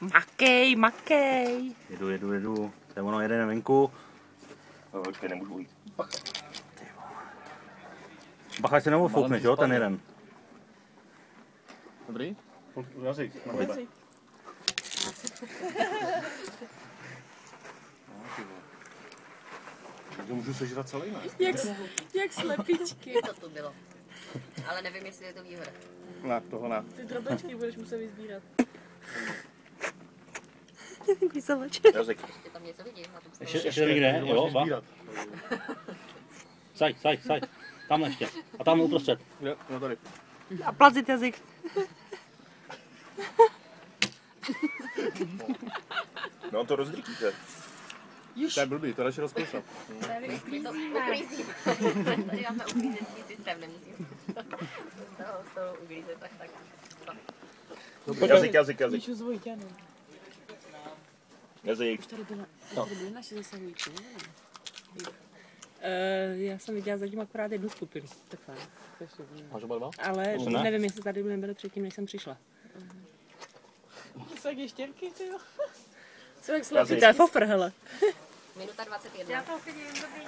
Makej, makej. Jedu. To je ono, jede na venku. Počkej, nemůžu ujít. Bacha, si neofoukneš, jo, ten jeden. Dobrý? Jazyk. To můžu sežrat celý, ne? Jak slepičky. To tu bylo. Ale nevím, jestli je to výhoda. Ne, toho ne. Ty drobečky budeš muset vyzbírat. Jazyk. Ještě tam něco vidím na tom stole. Ještě někde, jo, ba. Saď. Tam ještě. A tam uprostřed. Jo, no tady. A plazit jazyk. No on to rozdrýkíte. To je blbý, to radši rozkousat. Uklízí. Tady máme uklízecí systém, nemusím. Z toho stolu uklízet, tak. Jazyk. Píšu s Vojťanem. Jazyk. Už tady byly naše zasahující. Já jsem viděla zatím akorát jednu skupinu. Takhle. Máš oba dva? Ale nevím, jestli tady nebyly předtím, než jsem přišla. Jsou jak ještěrky, ty jo. Jsou jak slepice. To je fofr, hele. Minuta 21. Já to chodím, dobrý.